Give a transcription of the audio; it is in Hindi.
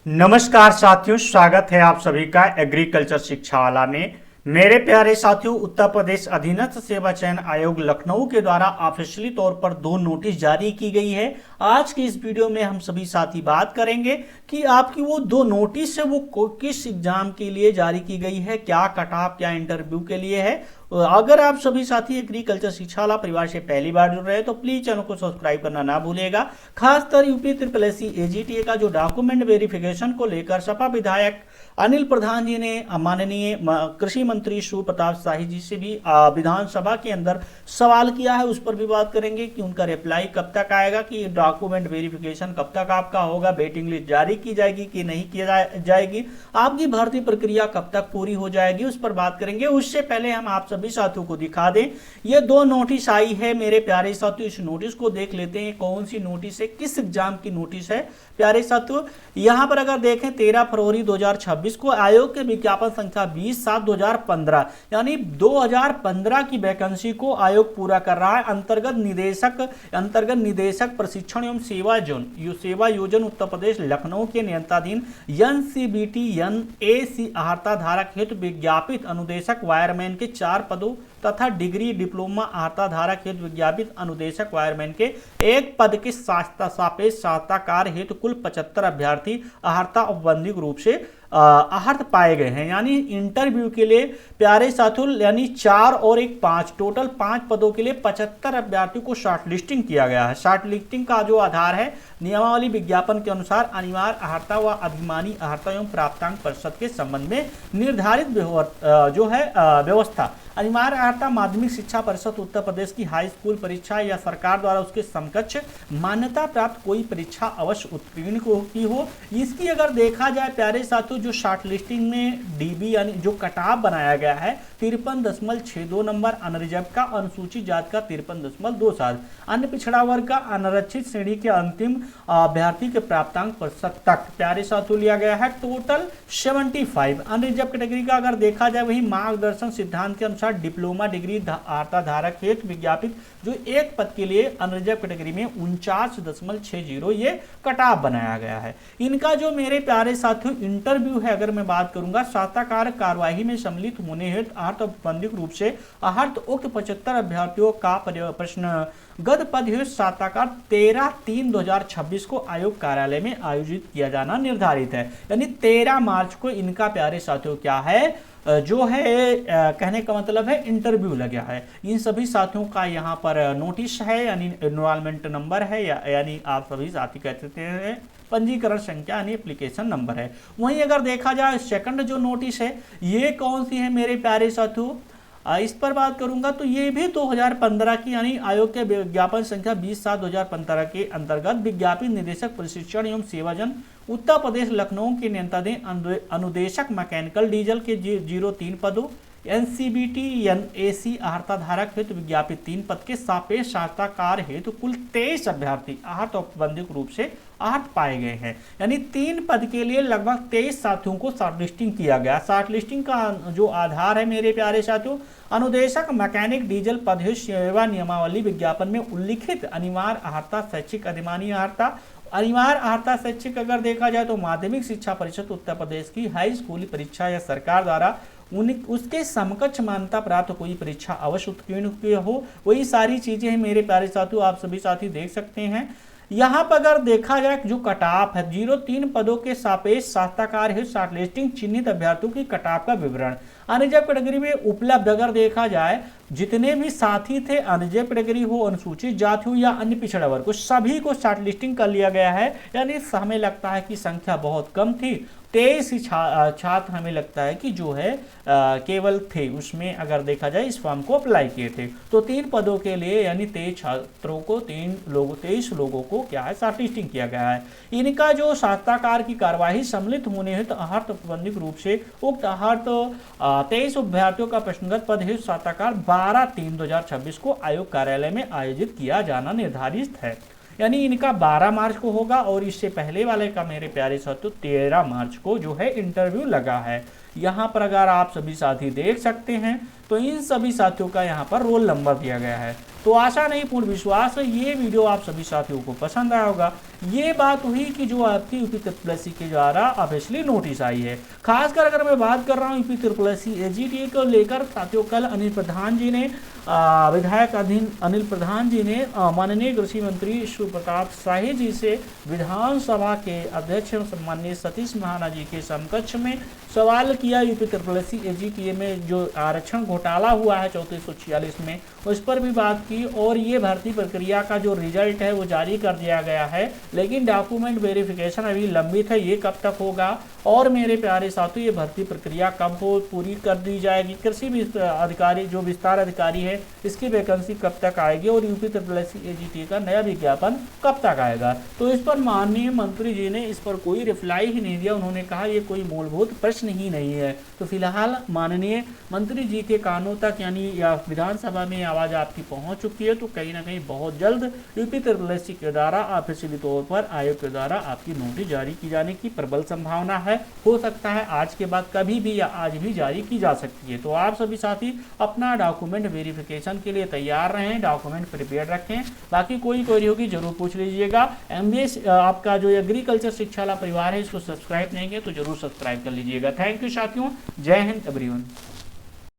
नमस्कार साथियों, स्वागत है आप सभी का एग्रीकल्चर शिक्षावाला में। मेरे प्यारे साथियों, उत्तर प्रदेश अधीनस्थ सेवा चयन आयोग लखनऊ के द्वारा ऑफिशियली तौर पर 2 नोटिस जारी की गई है। आज की इस वीडियो में हम सभी साथी बात करेंगे कि आपकी वो 2 नोटिस है वो किस एग्जाम के लिए जारी की गई है, क्या कट ऑफ, क्या इंटरव्यू के लिए है। अगर आप सभी साथी एग्रीकल्चर शिक्षावाला परिवार से पहली बार जुड़ रहे हैं तो प्लीज चैनल को सब्सक्राइब करना ना भूलिएगा। खासकर UP triple S C AGTA का जो डॉक्यूमेंट वेरिफिकेशन को लेकर सपा विधायक अनिल प्रधान जी ने माननीय कृषि मंत्री सूर्य प्रताप शाही जी से भी विधानसभा के अंदर सवाल किया है, उस पर भी बात करेंगे कि उनका रिप्लाई कब तक आएगा, कि डॉक्यूमेंट वेरिफिकेशन कब तक आपका होगा, वेटिंग लिस्ट जारी की जाएगी कि नहीं की जाएगी, आपकी भर्ती प्रक्रिया कब तक पूरी हो जाएगी, उस पर बात करेंगे। उससे पहले हम आप सभी साथियों को दिखा दें, ये 2 नोटिस आई है मेरे प्यारे साथियों। इस नोटिस को देख लेते हैं कौन सी नोटिस है, किस एग्जाम की नोटिस है प्यारे साथियों। यहां पर अगर देखें 13 फरवरी 2026 को आयोग के विज्ञापन संख्या 20/7/2015 यानी 2015 की वैकेंसी को आयोग पूरा कर रहा है। अंतर्गत निदेशक प्रशिक्षण एवं सेवा योजन उत्तर प्रदेश लखनऊ के नियंत्रणाधीन NCBT NAC आहर्ता धारक हेतु विज्ञापित अनुदेशक वायरमैन के 4 पदों तथा डिग्री डिप्लोमा आहर्ता धारक हेतु विज्ञापित अनुदेशक वायरमैन के 1 पद के सापेक्ष सहायताकार हेतु कुल 75 अभ्यर्थी आहर्ता औपबंधिक रूप से आहर्त पाए गए हैं। यानी इंटरव्यू के लिए प्यारे साथियों, यानी 4 और 1 5 टोटल 5 पदों के लिए 75 अभ्यर्थियों को शॉर्टलिस्टिंग किया गया है। शॉर्टलिस्टिंग का जो आधार है नियमावली विज्ञापन के अनुसार अनिवार्य आहर्ता व अधिमानी आहर्ता एवं प्राप्तांक परिषद के संबंध में निर्धारित जो है व्यवस्था। अनिवार्य आहर्ता माध्यमिक शिक्षा परिषद उत्तर प्रदेश की हाई स्कूल परीक्षा या सरकार द्वारा उसके समकक्ष मान्यता प्राप्त कोई परीक्षा अवश्य उत्तीर्ण की हो। इसकी अगर देखा जाए प्यारे साथियों, जो शॉर्ट लिस्टिंग में डीबी यानी जो कटाव बनाया गया है 53.62 नंबर, अनरिजर्व का, अनुसूचित जाति का 53.27, अन्य पिछड़ा वर्ग का, अनारक्षित श्रेणी के अंतिम अभ्यर्थी के प्राप्तांक प्रतिशत तक प्यारे साथियों लिया गया है टोटल 75। अनरिजर्व कैटेगरी का अगर देखा जाए वही मार्गदर्शन सिद्धांत के अनुसार डिप्लोमा डिग्री आहर्ता धारक हेतु विज्ञापित जो 1 पद के लिए अनरिजर्व कैटेगरी में 49.60 ये कटाव बनाया गया है। इनका जो मेरे प्यारे साथियों इंटरव्यू है, अगर मैं बात करूंगा साताकार कार्यवाही में सम्मिलित होने हेतु आहर्त औपबंधिक रूप से आहर्त उक्त 75 अभ्यर्थियों का प्रश्नगत पद हेतु साताकार 13/3/2026 को आयोग कार्यालय में आयोजित किया जाना निर्धारित है। यानी 13 मार्च को इनका प्यारे साथियों क्या है, जो है कहने का मतलब है इंटरव्यू लगा है। इन सभी साथियों का यहाँ पर नोटिस है, यानी एनरोलमेंट नंबर है, यानी आप सभी साथी कहते हैं पंजीकरण संख्या यानी एप्लीकेशन नंबर है। वहीं अगर देखा जाए सेकंड जो नोटिस है ये कौन सी है मेरे प्यारे साथियों, इस पर बात करूंगा तो ये भी 2015 की, यानी आयोग के विज्ञापन संख्या 20/7/2015 के अंतर्गत विज्ञापित निदेशक प्रशिक्षण एवं सेवाजन उत्तर प्रदेश लखनऊ के नियंत्रणाधीन अनुदेशक मैकेनिकल डीजल के 03 पदों, NCBT NAC आहर्ता धारक हेतु विज्ञापित 3 पद के सापेक्ष सहायताकार हेतु कुल 23 अभ्यर्थी आहर्त औपबंधिक रूप से आहर्त पाए गए हैं। यानी 3 पद के लिए लगभग 23 साथियों को शॉर्टलिस्टिंग किया गया। शॉर्टलिस्टिंग का जो आधार है मेरे प्यारे साथियों, अनुदेशक मैकेनिक डीजल पद हेतु सेवा नियमावली विज्ञापन में उल्लिखित अनिवार्य आहर्ता शैक्षिक अधिमानी आहर्ता। अनिवार्य आहर्ता शैक्षिक अगर देखा जाए तो माध्यमिक शिक्षा परिषद उत्तर प्रदेश की हाई स्कूली परीक्षा या सरकार द्वारा उसके समकक्ष मान्यता प्राप्त कोई परीक्षा अवश्य उत्तीर्ण हो, वही सारी चीजें हैं मेरे प्यारे साथियों, आप सभी साथी देख सकते हैं। यहाँ पर अगर देखा जाए जो कटाप है 03 पदों के सापेक्ष सहायताकार है शॉर्टलिस्टिंग चिन्हित अभ्यर्थियों की कटाप का विवरण अनरिजर्व कैटेगरी में उपलब्ध। अगर देखा जाए जितने भी साथी थे अनरिजर्व कैटेगरी हो, अनुसूचित जाति हो या अन्य पिछड़ा वर्ग, सभी को शॉर्टलिस्टिंग कर लिया गया है। यानी हमें लगता है कि संख्या बहुत कम थी, 23 ही छात्र हमें लगता है कि जो है केवल थे, उसमें अगर देखा जाए इस फॉर्म को अप्लाई किए थे। तो 3 पदों के लिए यानी 23 छात्रों को 23 लोगों को क्या है शॉर्टलिस्टिंग किया गया है। इनका जो सहायताकार की कार्यवाही सम्मिलित होने हेतु आहर्त औपबंधिक रूप से उक्त आहर्त 23 अभ्यर्थियों का प्रश्नगत पद हेतु सहायताकार 12/3/2026 को आयोग कार्यालय में आयोजित किया जाना निर्धारित है। यानी इनका 12 मार्च को होगा और इससे पहले वाले का मेरे प्यारे साथियों 13 मार्च को जो है इंटरव्यू लगा है। यहाँ पर अगर आप सभी साथी देख सकते हैं तो इन सभी साथियों का यहाँ पर रोल नंबर दिया गया है। तो आशा नहीं पूर्ण विश्वास है ये वीडियो आप सभी साथियों को पसंद आया होगा। ये बात हुई कि जो आपकी यूपी ट्रिपल एससी के द्वारा ऑफिशियली नोटिस आई है। खासकर अगर मैं बात कर रहा हूँ यूपी ट्रिपल एससी एजीटी को लेकर साथियों, कल अनिल प्रधान जी ने विधायक अनिल प्रधान जी ने माननीय कृषि मंत्री शिव प्रताप शाही जी से विधानसभा के अध्यक्ष सम्माननीय सतीश महाना जी के समकक्ष में सवाल किया। यूपी ट्रिपल एससी एजीटीए में जो आरक्षण घोटाला हुआ है 3446 में, उस पर भी बात की और ये भर्ती प्रक्रिया का जो रिजल्ट है वो जारी कर दिया गया है, लेकिन डॉक्यूमेंट वेरिफिकेशन अभी लंबित है, ये कब तक होगा और मेरे प्यारे साथियों ये भर्ती प्रक्रिया कब हो पूरी कर दी जाएगी, कृषि अधिकारी जो विस्तार अधिकारी है इसकी वैकेंसी कब तक आएगी और यूपी ट्रिपल एससी एजीटी का नया विज्ञापन कब तक आएगा। तो इस पर माननीय मंत्री जी ने इस पर कोई रिप्लाई ही नहीं दिया। उन्होंने कहा ये कोई मूलभूत प्रश्न ही नहीं है। तो फिलहाल माननीय मंत्री जी के कानों तक यानी या विधानसभा में आवाज आपकी पहुंच चुकी है। तो कहीं ना कहीं बहुत जल्द यूपी ट्रिपल एससी के द्वारा ऑफिशियली तौर पर आयोग के द्वारा आपकी नोटिस जारी की जाने की प्रबल संभावना है। हो सकता है आज के बाद कभी भी या आज भी जारी की जा सकती है। तो आप सभी साथी अपना डॉक्यूमेंट वेरिफिकेशन के लिए तैयार रहें, डॉक्यूमेंट प्रिपेयर रखें। बाकी कोई क्वेरी होगी जरूर पूछ लीजिएगा। एमबीएस आपका जो एग्रीकल्चर शिक्षाला परिवार है इसको सब्सक्राइब नहीं किया तो जरूर सब्सक्राइब कर लीजिएगा। थैंक यू साथियों, जय हिंद एवरीवन।